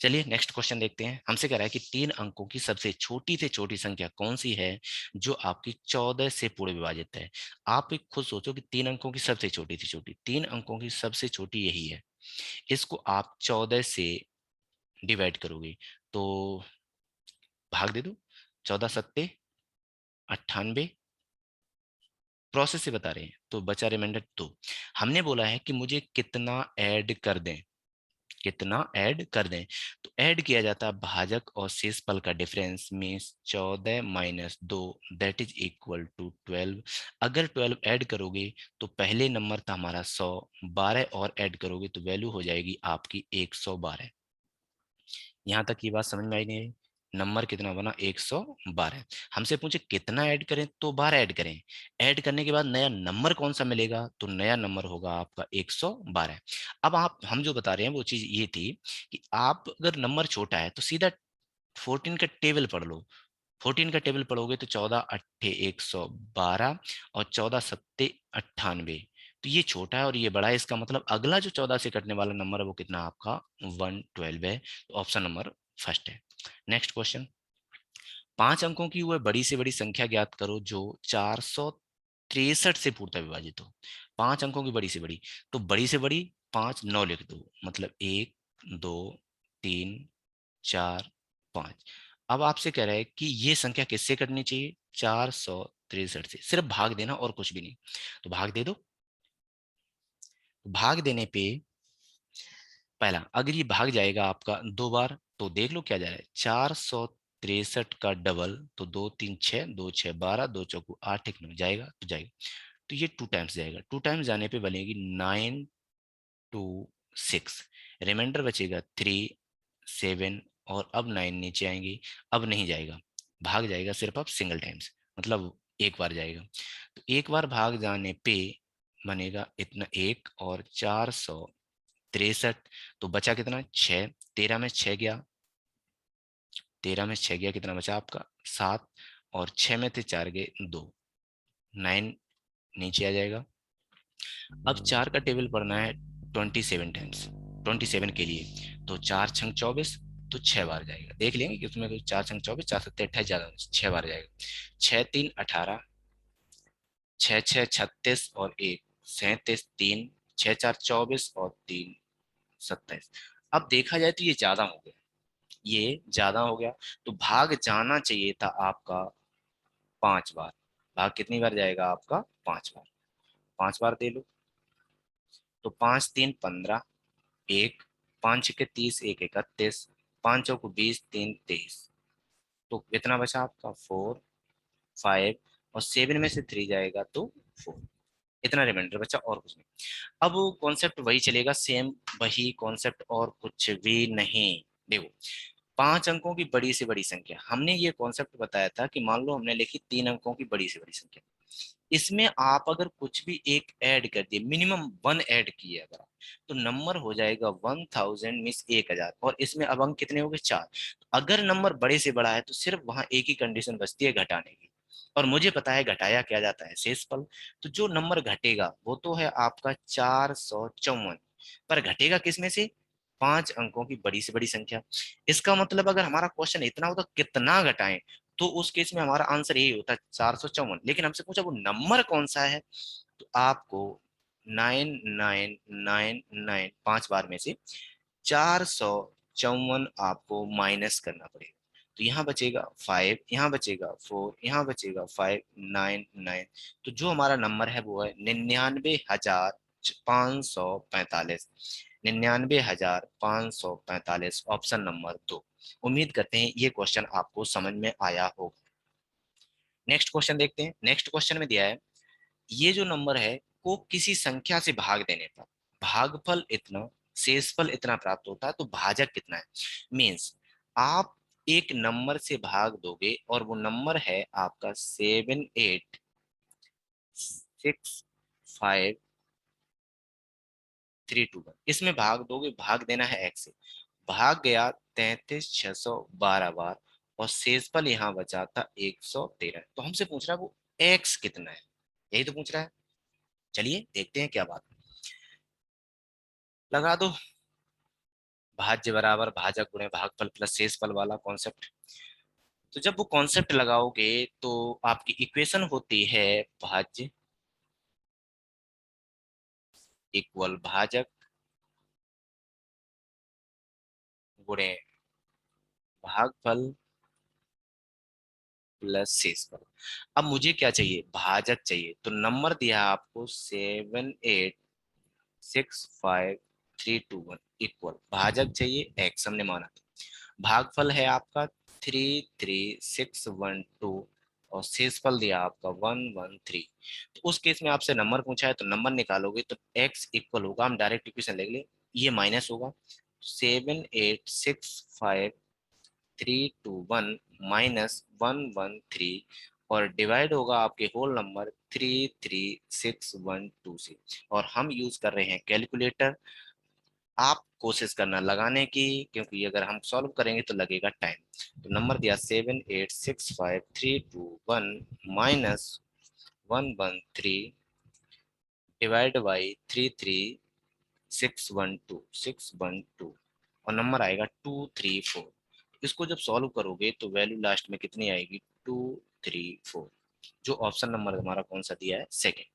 चलिए नेक्स्ट क्वेश्चन देखते हैं। हमसे कह रहा है कि 3 अंकों की सबसे छोटी से छोटी संख्या कौन सी है जो आपकी 14 से पूर्ण विभाजित है। आप एक खुद सोचो कि 3 अंकों की सबसे छोटी से छोटी, 3 अंकों की सबसे छोटी यही है, इसको आप 14 से डिवाइड करोगे तो भाग दे दो, 14×7=98। प्रोसेस से बता रहे हैं तो बचा रिमाइंडर 2। हमने बोला है कि मुझे कितना ऐड कर दें, कितना ऐड कर दें, तो ऐड किया जाता है भाजक और शेषफल का difference, means 14 - 2 that is equal to 12। अगर 12 ऐड करोगे तो पहले नंबर था हमारा 100, 12 और ऐड करोगे तो वैल्यू हो जाएगी आपकी 112। यहाँ तक की बात समझ में आई नहीं आई? नंबर कितना बना, 112। हमसे पूछे कितना ऐड करें तो 12 ऐड करें, ऐड करने के बाद नया नंबर कौन सा मिलेगा, तो नया नंबर होगा आपका 112। अब आप हम जो बता रहे हैं वो चीज ये थी कि आप अगर नंबर छोटा है तो सीधा 14 का टेबल पढ़ लो। 14 का टेबल पढ़ोगे तो 14×8 112 और 14×7 98। तो ये छोटा है और ये बड़ा है, इसका मतलब अगला जो 14 से कटने वाला नंबर है वो कितना आपका 112 है। तो ऑप्शन नंबर फर्स्ट है। नेक्स्ट क्वेश्चन, 5 अंकों की वह बड़ी से बड़ी संख्या ज्ञात करो जो 463 से पूर्णतः विभाजित हो। 5 अंकों की बड़ी से बड़ी, तो बड़ी से बड़ी 5 9 लिख दो, मतलब 1 2 3 4 5। अब आपसे कह रहा है कि ये संख्या किससे कटनी चाहिए, 463 से। सिर्फ भाग देना और कुछ भी नहीं, तो भाग दे दो। भाग देने पे पहला, अगर ये भाग जाएगा आपका 2 बार तो देख लो क्या जा रहा है, 463 का डबल, तो 2×3 = 6, 2×6 = 12, 2×4 = 8, 1 9 जाएगा तो जाएगा, तो ये 2 टाइम्स जाएगा। 2 टाइम्स जाने पे बनेगी 9×2 = 6, रिमाइंडर बचेगा 3 7, और अब 9 नीचे आएंगे, अब नहीं जाएगा, भाग जाएगा सिर्फ अब सिंगल टाइम्स, मतलब एक बार जाएगा। तो एक बार भाग जाने पे बनेगा इतना 1 और 463, तो बचा कितना 6, 13 में 6 गया, 13 में 6 गया, कितना बचा आपका 7, और 6 में थे 4 गए 2, 9 नीचे आ जाएगा। अब 4 का टेबल पढ़ना है 27 टाइम्स, 27 के लिए, तो 4×6 = 24, तो 6 बार जाएगा। देख लेंगे कि उसमें 4×6 = 24, 4×7 = 28, ज्यादा 6 बार जाएगा। 6×3 = 18, 6×6 = 36 और 1 37, 3 6×4 = 24 और 3 27। अब देखा जाए तो ये ज्यादा हो गया, ये ज्यादा हो गया, तो भाग जाना चाहिए था आपका 5 बार। भाग कितनी बार जाएगा आपका, 5 बार। 5 बार दे लो, तो 5×3 = 15, 1 5×6 = 30, 1 31, 5×4 = 20, 3 23, तो कितना बचा आपका 4 5, और 7 में से 3 जाएगा तो 4, इतना रिमाइंडर बचा और कुछ नहीं। अब कॉन्सेप्ट वही चलेगा सेम, वही कॉन्सेप्ट और कुछ भी नहीं। देखो 5 अंकों की बड़ी से बड़ी संख्या, हमने ये कॉन्सेप्ट बताया था कि मान लो हमने लिखी 3 अंकों की बड़ी से बड़ी संख्या, इसमें आप अगर कुछ भी एक ऐड कर दिए, मिनिमम 1 ऐड किए अगर आप, तो नंबर हो जाएगा 1000 मीन्स 1000, और इसमें अब अंक कितने हो गए 4। अगर नंबर बड़े से बड़ा है तो सिर्फ वहां एक ही कंडीशन बचती है, घटाने की, और मुझे पता है घटाया क्या जाता है, शेषफल। तो जो नंबर घटेगा वो तो है आपका 454, पर घटेगा किसमें से, 5 अंकों की बड़ी से बड़ी संख्या। इसका मतलब अगर हमारा क्वेश्चन इतना होता कितना घटाएं, तो उस केस में हमारा आंसर यही होता है 454, लेकिन हमसे पूछा वो नंबर कौन सा है, तो आपको 9999 5 बार में से 454 आपको माइनस करना पड़ेगा। तो यहाँ बचेगा 5, यहाँ बचेगा 4, यहाँ बचेगा 599। तो जो हमारा नंबर है वो है 99,545, 99,545, ऑप्शन नंबर 2। उम्मीद करते हैं ये क्वेश्चन आपको समझ में आया होगा। नेक्स्ट क्वेश्चन देखते हैं। नेक्स्ट क्वेश्चन में दिया है, ये जो नंबर है को किसी संख्या से भाग देने पर भागफल इतना, शेषफल इतना प्राप्त होता है, तो भाजक कितना है। मीन्स आप एक नंबर से भाग दोगे और वो नंबर है आपका 7865321, इसमें भाग दोगे, भाग देना है x से, भाग गया 33,612 बार, और शेषफल यहाँ बचा था 113। तो हमसे पूछ रहा है वो x कितना है, यही तो पूछ रहा है। चलिए देखते हैं क्या बात है। लगा दो, भाज्य बराबर भाजक गुणे भागफल प्लस शेषफल वाला कॉन्सेप्ट। तो जब वो कॉन्सेप्ट लगाओगे तो आपकी इक्वेशन होती है भाज्य इक्वल भाजक गुणे भागफल प्लस शेषफल। अब मुझे क्या चाहिए, भाजक चाहिए, तो नंबर दिया है आपको 7865321 इक्वल, भाजक चाहिए x हमने माना, भागफल है आपका 33612, और शेषफल दिया आपका 113। तो उस केस में आपसे नंबर पूछा है तो नंबर निकालोगे तो x इक्वल होगा, हम डायरेक्ट इक्वेशन ले ले, ये माइनस होगा 7865321 -113, और डिवाइड होगा आपके होल नंबर 33612 से। और हम यूज कर रहे हैं कैलकुलेटर, आप कोशिश करना लगाने की, क्योंकि अगर हम सॉल्व करेंगे तो लगेगा टाइम। तो नंबर दिया 7865321 -113 डिवाइड बाई 33612 और नंबर आएगा 234। इसको जब सॉल्व करोगे तो वैल्यू लास्ट में कितनी आएगी, 234। जो ऑप्शन नंबर हमारा कौन सा दिया है, सेकेंड।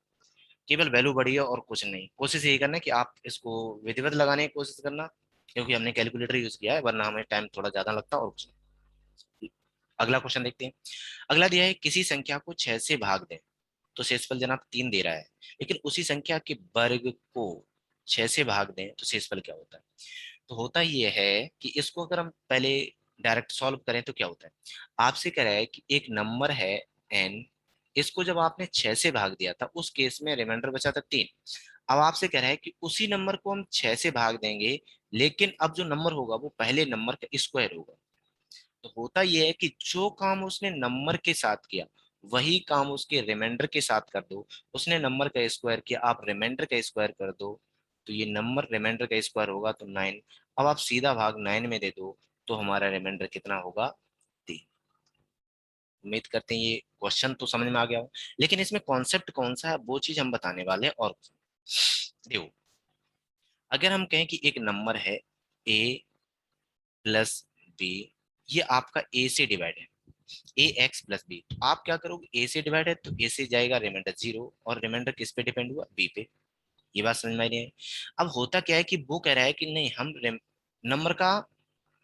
केवल वैल्यू बढ़ी है और कुछ नहीं, कोशिश यही करना है कि आप इसको विधिवत लगाने की कोशिश करना, क्योंकि हमने कैलकुलेटर यूज किया है, वरना हमें टाइम थोड़ा ज्यादा लगता और कुछ नहीं। अगला क्वेश्चन देखते हैं। अगला दिया है, किसी संख्या को 6 से भाग दें तो शेषफल जनाब 3 दे रहा है, लेकिन उसी संख्या के वर्ग को 6 से भाग दें तो शेषफल क्या होता है। तो होता ये है कि इसको अगर हम पहले डायरेक्ट सॉल्व करें तो क्या होता है, आपसे कह रहा है कि एक नंबर है n, इसको जब आपने 6 से भाग दिया था उस केस में रिमाइंडर बचा था 3। अब आपसे कह रहा है कि उसी नंबर को हम 6 से भाग देंगे, लेकिन अब जो नंबर होगा वो पहले नंबर का स्क्वायर होगा। तो होता यह है कि जो काम उसने नंबर के साथ किया वही काम उसके रिमाइंडर के साथ कर दो। उसने नंबर का स्क्वायर किया, आप रिमाइंडर का स्क्वायर कर दो, तो ये नंबर रिमाइंडर का स्क्वायर होगा तो 9। अब आप सीधा भाग 9 में दे दो तो हमारा रिमाइंडर कितना होगा, 3। उम्मीद करते हैं ये क्वेश्चन तो समझ में आ गया हो, लेकिन इसमें कॉन्सेप्ट कौन सा है वो चीज हम बताने वाले हैं। और देखो, अगर हम कहें कि एक नंबर है a प्लस बी, ये आपका a से डिवाइड है, ए एक्स प्लस बी, तो आप क्या करोगे, ए से डिवाइड है तो ए से जाएगा रिमाइंडर 0, और रिमाइंडर किस पे डिपेंड हुआ, बी पे। ये बात समझ में आ रही है। अब होता क्या है कि वो कह रहा है कि नहीं हम नंबर का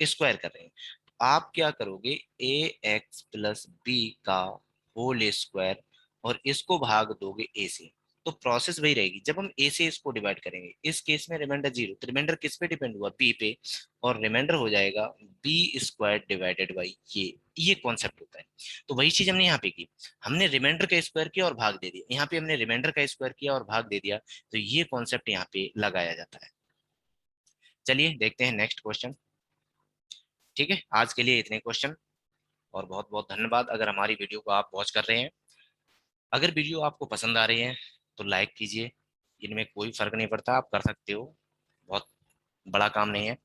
स्क्वायर कर रहे हैं, तो आप क्या करोगे, ए एक्स प्लस बी का होल स्क्वायर, और इसको भाग दोगे ए से। तो प्रोसेस वही रहेगी, जब हम ए से इसको डिवाइड करेंगे, इस केस में रिमाइंडर 0, तो रिमाइंडर किस पे डिपेंड हुआ, बी पे, और रिमाइंडर हो जाएगा बी स्क्वायर डिवाइडेड बाई ये कॉन्सेप्ट होता है। तो वही चीज हमने यहाँ पे की, हमने रिमाइंडर का स्क्वायर किया और भाग दे दिया, यहाँ पे हमने रिमाइंडर का स्क्वायर किया और भाग दे दिया, तो ये कॉन्सेप्ट यहाँ पे लगाया जाता है। चलिए देखते हैं नेक्स्ट क्वेश्चन। ठीक है, आज के लिए इतने क्वेश्चन, और बहुत बहुत धन्यवाद अगर हमारी वीडियो को आप वॉच कर रहे हैं। अगर वीडियो आपको पसंद आ रही है तो लाइक कीजिए, इनमें कोई फर्क नहीं पड़ता, आप कर सकते हो, बहुत बड़ा काम नहीं है।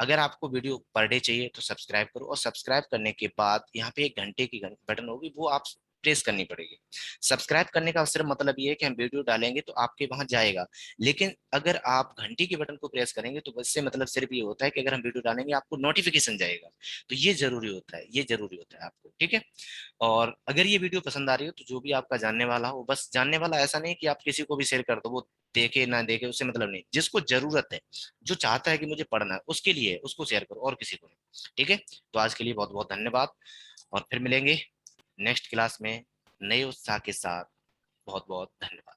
अगर आपको वीडियो पर डे चाहिए तो सब्सक्राइब करो, और सब्सक्राइब करने के बाद यहाँ पे एक घंटे की बटन होगी, वो आप प्रेस करनी पड़ेगी। सब्सक्राइब करने का सिर्फ मतलब ये है कि हम वीडियो डालेंगे तो आपके वहां जाएगा, लेकिन अगर आप घंटी के बटन को प्रेस करेंगे तो इससे मतलब सिर्फ ये होता है कि अगर हम वीडियो डालेंगे आपको नोटिफिकेशन जाएगा। तो ये जरूरी होता है, ये जरूरी होता है आपको, ठीक है। और अगर ये वीडियो पसंद आ रही हो तो जो भी आपका जानने वाला हो, बस जानने वाला ऐसा नहीं कि आप किसी को भी शेयर कर दो, वो देखे ना देखे उससे मतलब नहीं, जिसको जरूरत है, जो चाहता है कि मुझे पढ़ना है, उसके लिए उसको शेयर करो और किसी को नहीं, ठीक है। तो आज के लिए बहुत बहुत धन्यवाद, और फिर मिलेंगे नेक्स्ट क्लास में नए उत्साह के साथ। बहुत बहुत धन्यवाद।